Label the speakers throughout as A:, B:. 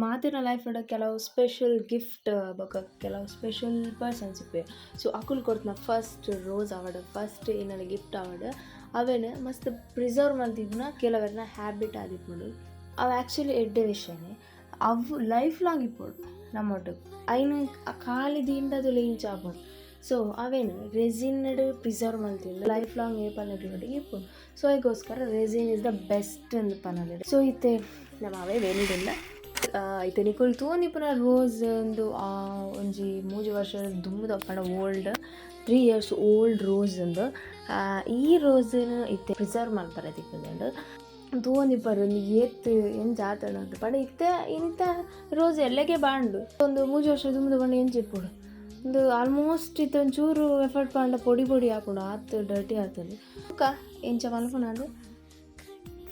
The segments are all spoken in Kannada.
A: ಮಾತಿನ ಲೈಫ್ಡ್ ಕೆಲವು ಸ್ಪೆಷಲ್ ಗಿಫ್ಟ್ ಬೊಕ ಕೆಲವು ಸ್ಪೆಷಲ್ ಪರ್ಸನ್ಸ್ ಇಪ್ಪೆ. ಸೊ ಅಕುಲ್ ಕೊಡ್ತಿನ ಫಸ್ಟ್ ರೋಸ್ ಅವಡ್ ಫಸ್ಟ್ ಏನಾರ ಗಿಫ್ಟ್ ಅವಡ್ ಅವೇನು ಮಸ್ತ್ ಪ್ರಿಸರ್ವ್ ಮಲ್ತಿದ್ನ ಕೆಲವರನ್ನ ಹ್ಯಾಬಿಟ್ ಆದಿಪ್ಪುಂಡು. ಅವು ಆ್ಯಕ್ಚುಲಿ ಎಡ್ಡೆ ವಿಷಯನೇ ಅವು ಲೈಫ್ ಲಾಂಗ್ ಇಪ್ಪುಂಡು ನಮ್ಮೊಟ್ಟು ಐನು ಕಾಲಿದಿಂದದು ಲೇಂಚ್ ಆಪುಂಡು. ಸೊ ಅವೇನು ರೆಸಿನ್ಡ್ ಪ್ರಿಸರ್ವ್ ಮಲ್ತಿಂಡು ಲೈಫ್ ಲಾಂಗ್ ಏಪಲ್ನೊಟ್ಟಿಗೆ ಇಪ್ಪುಂಡು. ಸೊ ಅದಕ್ಕೋಸ್ಕರ ರೆಸಿನ್ ಇಸ್ ದ ಬೆಸ್ಟ್ ಅಂದ್ ಪನೊಲಿ. ಸೊ ಇತ್ತೆ ನಮ್ಮ ಅವೇ ವೆನಿಡಿಲ್ಲ ಐತೆ ನಿಕುಲ್ ತೂಂದಿಪ್ಪುನ ರೋಸ್ ಒಂದು ಒಂಜಿ 3 ವರ್ಷದ ದುಂಬುದ ಪಂಡ ಓಲ್ಡ್ 3 years ಓಲ್ಡ್ ರೋಸ್ ಒಂದು ಈ ರೋಸ್ನ ಇತ್ತೆ ಪ್ರಿಸರ್ವ್ ಮಲ್ಪರೆ ತಿಕ್ಕುಂಡು ತೂಂದಿಪ್ಪರು ಏತ್ ಏನು ಜಾತಡ ಅಂತ ಪಂಡ ಇತ್ತೆ ಇಂಥ ರೋಸ್ ಎಲ್ಲಗೆ ಬಾಂಡು ಒಂದು 3 ವರ್ಷ ದುಂಬುದ ಪಂಡ ಎಂಚಿಪ್ಪುಡು ಒಂದು ಆಲ್ಮೋಸ್ಟ್ ಇತ್ತು ಒಂಚೂರು ಎಫರ್ಟ್ ಪಂಡ ಪೊಡಿ ಪೊಡಿ ಹಾಕೊಂಡು ಆತು ಡರ್ಟಿ ಆಗ್ತದೆ ಎಂಚ ಮಲ್ಪುನ ಅದು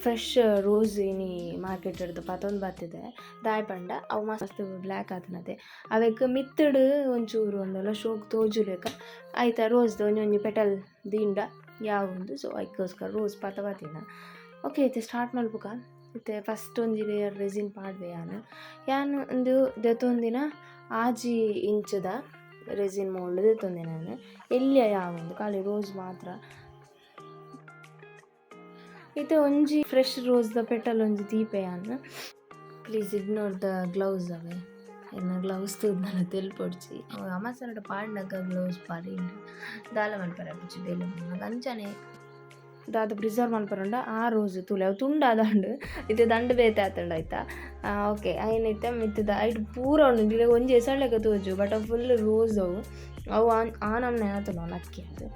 A: ಫ್ರೆಶ್ ರೋಸ್ ಏನಿ ಮಾರ್ಕೆಟ್ ಹಿಡ್ದು ಪತ್ತೊಂದು ಬರ್ತಿದೆ ದಾಯ್ ಪಂಡ ಅವು ಮಸ್ತ್ ಬ್ಲ್ಯಾಕ್ ಆತನತೆ ಅವಕ್ಕೆ ಮಿತ್ತಡು ಒಂಚೂರು ಒಂದೆಲ್ಲ ಶೋಕ್ ತೋಜುಲೇಕ ಆಯ್ತಾ ರೋಸ್ದು ಒಂಜೊಂಜಿ ಪೆಟಲ್ ದಿಂಡ ಯಾವುದು. ಸೊ ಅದಕ್ಕೋಸ್ಕರ ರೋಸ್ ಪತ್ತ ಬರ್ತಿನ ಓಕೆ ಐತೆ ಸ್ಟಾರ್ಟ್ ಮಲ್ಪುಕ ಮತ್ತೆ ಫಸ್ಟ್ ಒಂಜಿ ಲೇಯರ್ ರೆಸಿನ್ ಪಾಡ್ವೆ ಯಾನು ಒಂದು ದೆತ್ತೊಂದಿನ ಆಜಿ ಇಂಚದ ರೆಸಿನ್ ಮೋಲ್ಡ್ ದೆತ್ತೊಂದಿನ ನಾನು ಎಲ್ಲಿಯ ಯಾವೊಂದು ಖಾಲಿ ರೋಸ್ ಮಾತ್ರ ಇದು ಒಂಜಿ ಫ್ರೆಶ್ ರೋಸ್ ದ ಪೆಟಲ್ ಒಂಜಿ ದೀಪೆಯಾನ. ಪ್ಲೀಸ್ ಇಗ್ನೋರ್ ದ ಗ್ಲೌಸ್ ಅವೇ ಎನ್ನ ಗ್ಲೌಸ್ ತೂದ್ನ ತೆಲ್ಪೊಡ್ಚಿ ಅಮಸರಟ ಪಾಡ್ನಗ ಗ್ಲೌಸ್ ಪಾಡಿ ದಾಲ ಮಲ್ಪರೆ ಪುಚ್ಚಿ ಬೇಲೆ ಮಗ ಅಂಚನೆ ದಾದ ಪ್ರಿಸರ್ವ್ ಮಲ್ಪರಂಡ ಆ ರೋಸ್ ತುಲೆ ಅವು ತುಂಡ ದಂಡು ಇದು ದಂಡು ಬೇತೆ ಆತಂಡ ಆಯ್ತಾ. ಓಕೆ ಐನೈತೆ ಮಿತ್ತದ ಐಟ್ ಪೂರ ಉಂಡು ಇಲ್ಲ ಒಂಜಿ ಎಸಳ್ಳೆಗೆ ತೋಜು ಬಟ್ ಅವು ಫುಲ್ ರೋಸ್ ಅವು ಆ ನಮ್ನೆ ಆತನ ನಕ್ಕಿ ಅದು.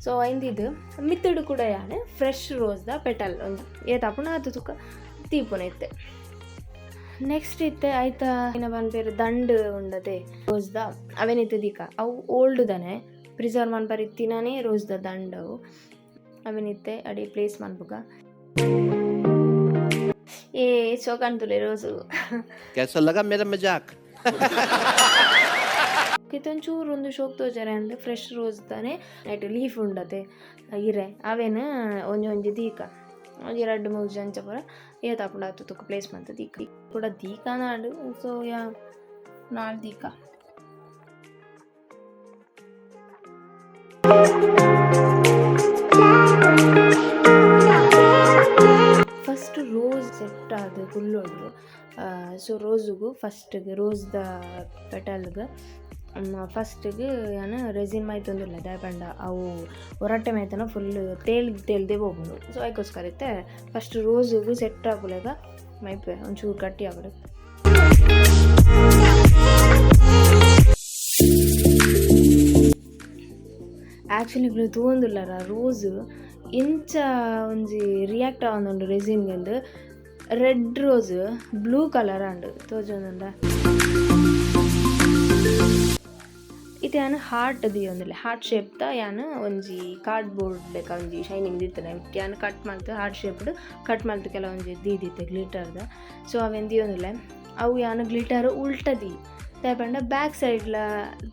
A: ಸೊ ಐಂದಿದ್ದು ಮಿತ್ತಡು ಕೂಡ ಯಾನೆ ಫ್ರೆಶ್ ರೋಸ್ದ ಪೆಟಲ್ ಒಂದು ಏತಾಪುಣ ಅದು ತುಕ ತೀಪುನ ಇತ್ತೆ. ನೆಕ್ಸ್ಟ್ ಇತ್ತೆ ಆಯ್ತಾ ಇನ್ನ ಬಂದ್ಬೇರೆ ದಂಡು ಉಂಡದೆ ರೋಸ್ದ ಅವೇನಿತ್ತೆ ದೀಕ ಅವು ಓಲ್ಡ್ ದನೆ ಪ್ರಿಸರ್ವ್ ಮನ್ಪರಿ ತಿನ್ನಾನೇ ರೋಸ್ದ ದಂಡವು ಅವೇನಿತ್ತೆ ಅಡಿ ಪ್ಲೇಸ್ ಮನ್ಪುಗ ಏ ಚೋಕಂತುಲೆ ರೋಸು ಕಿತ್ತೊಂಚೂರು ಒಂದು ಶೋಕ್ ತೋಜರೆ ಅಂದರೆ ಫ್ರೆಶ್ ರೋಸ್ ತಾನೆ ನೈಟ್ ಲೀಫ್ ಉಂಡತೆ ಇರೆ ಅವೇನು ಒಂಜಿ ದೀಕ ಒಂಜಿ 2-3 ಜಂಚ ಪೂರ ಏತಾಪುಂಡ ಆತು ತುಕ ಪ್ಲೇಸ್ ಮಂತ ದೀಕ ಕೂಡ ದೀಕ ನಾಡು. ಸೊ ಯಾ ನಾಲ್ ದೀಕ ಫಸ್ಟ್ ರೋಸ್ ಸೆಟ್ ಆದ ಫುಲ್ಲೋಡು. ಸೊ ರೋಸಿಗೂ ಫಸ್ಟಿಗೆ ರೋಸ್ದ ಪೆಟಲ್ಗೆ ಫಸ್ಟಿಗೆ ಏನು ರೆಸಿನ್ ಮಾಯ್ತಂದಿಲ್ಲ ದಾಯಪಂಡ ಅವು ಹೊರಟೆ ಮಾಯ್ತನ ಫುಲ್ ತೇಲ್ದೆ ಹೋಗ್ಬೋದು. ಸೊ ಅದಕ್ಕೋಸ್ಕರ ಇತ್ತೆ ಫಸ್ಟ್ ರೋಸಿಗೂ ಸೆಟ್ ಆಗುಲೆಗ ಮೈಪೆ ಒಂಚೂರು ಗಟ್ಟಿ ಆಗೋದು. ಆ್ಯಕ್ಚುಲಿ ಇವ್ಳು ತಗೊಂದಿಲ್ಲರ ರೋಸು ಇಂಚ ಒಂಜಿ ರಿಯಾಕ್ಟ್ ಆವೊಂದುಂಡು ರೆಸಿನ್ಗೆಂದು ರೆಡ್ ರೋಸ್ ಬ್ಲೂ ಕಲರ್ ಅಂಡು ತೋಜೊಂದುಂಡ ಇದು ಯಾನು ಹಾರ್ಟ್ ದಿಯೊಂದಿಲ್ಲ ಹಾರ್ಟ್ ಶೇಪ್ದ ಯಾನು ಒಂಜಿ ಕಾರ್ಡ್ಬೋರ್ಡ್ ಲೆಕ್ಕ ಒಂಜಿ ಶೈನಿಂಗ್ ದಿತ್ತನೆ ಯಾನು ಕಟ್ ಮಾಡ್ತು ಹಾರ್ಟ್ ಶೇಪ್ಡ್ ಕಟ್ ಮಾಡ್ತು ಕೆಲವೊಂಜಿ ದೀದಿತ್ತೆ ಗ್ಲಿಟರ್ದ. ಸೊ ಅವೇನು ದಿಯೊಂದಿಲ್ಲ ಅವು ಯಾನು ಗ್ಲಿಟರ್ ಉಲ್ಟದಿ ತೇಪಂಡ ಬ್ಯಾಕ್ ಸೈಡ್ಲ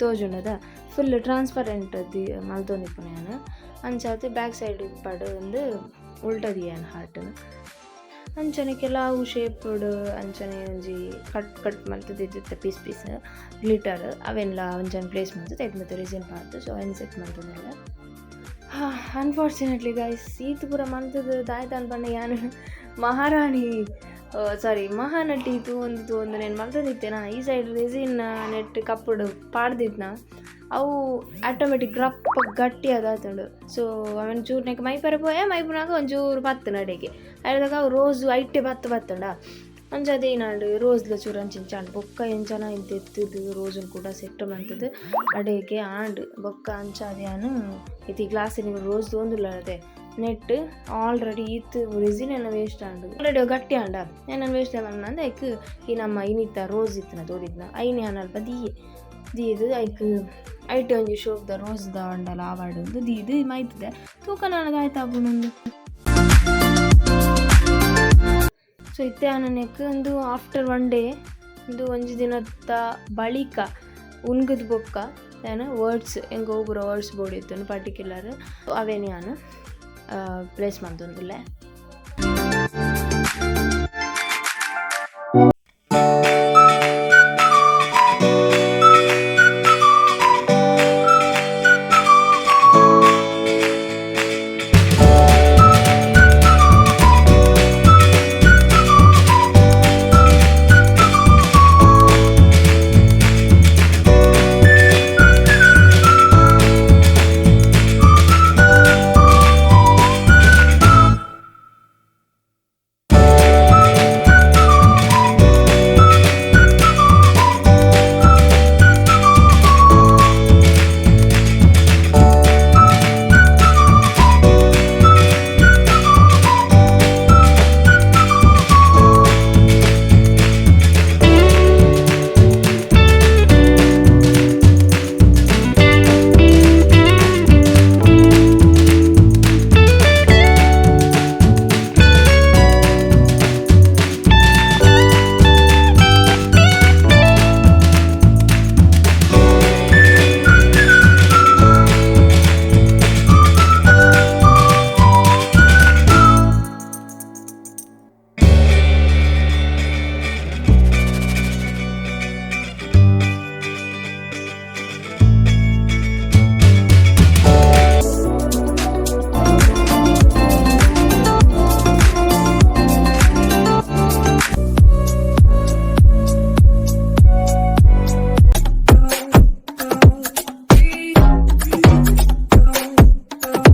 A: ತೋಜುಂಡದ ಫುಲ್ ಟ್ರಾನ್ಸ್ಪರೆಂಟ್ ದಿ ಮಲ್ತೊಂದಿಪ್ಪುನ ಯಾನು ಅಂಚಾತು ಬ್ಯಾಕ್ ಸೈಡ್ ಪಡು ಒಂದು ಉಲ್ಟದಿ ಯಾನು ಹಾರ್ಟ್ ಅಂಚನೆ ಕೆಲವು ಶೇಪ್ಡ್ ಅಂಚನೆ ಒಂಜಿ ಕಟ್ ಮಲ್ತದಿದ್ದಿತ್ತೆ ಪೀಸ್ ಗ್ಲಿಟರ್ ಅವೆಲ್ಲ ಒಂಚನೆ ಪ್ಲೇಸ್ ಮಾಡ್ತದೆ ಇದು ಮತ್ತು ರೆಸಿನ್ ಪಾಡ್ದು. ಸೊ ಅವೆನ್ ಸೆಟ್ ಮಾಡ್ತದಲ್ಲ ಅನ್ಫಾರ್ಚುನೇಟ್ಲಿ ಗೈಸ್ ಈತು ಪೂರ ಮಲ್ತದ ದಾಯ್ತು ಅನ್ಪಂಡ ಯಾನು ಮಹಾನಟಿ ಒಂದು నేను ಮಲ್ತದಿತ್ತೇನಾ ಈ ಸೈಡ್ ರೆಸಿನ್ ನೆಟ್ ಕಪ್ಪುಡು ಪಾಡ್ದಿದ್ನ ಅವು ಆಟೋಮೆಟಿಕ್ ರಪ್ಪ ಗಟ್ಟಿ ಅದಾತಂಡು. ಸೊ ಅವನ್ ಚೂರ್ನಾಗ ಮೈಪರ ಮೈಪುನಾಗ ಒಂಚೂರು ಬತ್ತು ನಡೆಗೆ ಅದಾಗ ಅವು ರೋಸು ಐಟೆ ಬತ್ತಂಡ ಅಂಚದೇನಾಡು ರೋಸ್ಲ ಚೂರು ಅಂಚಿಂಚಾಂಡು ಬೊಕ್ಕ ಎಂಚನ ಇಂತ ಎತ್ತದು ರೋಸನ್ ಕೂಡ ಸೆಟ್ ಮಂತದ್ದು ಅಡೆಗೆ ಆಂಡು ಬೊಕ್ಕ ಅಂಚಾದ್ಯಾನು ಇತಿ ಗ್ಲಾಸಿನ ರೋಸ್ ತೊಂದುಲ್ಲದೆ ನೆಟ್ ಆಲ್ರೆಡಿ ಈತ್ ರೆಸಿನ್ ಏನ ವೇಸ್ಟ್ ಆಂಡು ಆಲ್ರೆಡಿ ಗಟ್ಟಿ ಆಂಡ ಏನನ್ನ ವೇಸ್ಟ್ ಆಗ ಅಂದ್ರೆ ಐಕ್ ಈ ನಮ್ಮ ಐನಿತ್ತ ರೋಸ್ ಇತ್ತನ ತೋಡಿದ್ನ ಐನಿ ಅನಲ್ಪ ದೀದು ಐಕ್ ಐಟೆ ಒಂಜಿ ಶೋಕ್ದ ರೋಸ್ದ ಅಂಡಲ್ಲ ಆವಾಡು ಒಂದು ದೀದು ಮೈತದೆ ತೂಕ ನನಗೆ ಆಯ್ತಾಬುನೊಂದು. ಸೊ ಇತ್ತೆ ನನಗೆ ಒಂದು ಆಫ್ಟರ್ 1 day ಒಂದು ಒಂಜಿ ದಿನದ ಬಳಿಕ ಉಣ್ಗದ ಬೊಕ್ಕ ಏನು ವರ್ಡ್ಸ್ ಹೆಂಗೆ ಒಬ್ಬರು ವರ್ಡ್ಸ್ ಬೋರ್ಡ್ ಇತ್ತು ಪರ್ಟಿಕ್ಯುಲರ್ ಅವೇ ನಾನು ಪ್ಲೇಸ್ ಮಾಡ್ತೊಂದಿಲ್ಲ.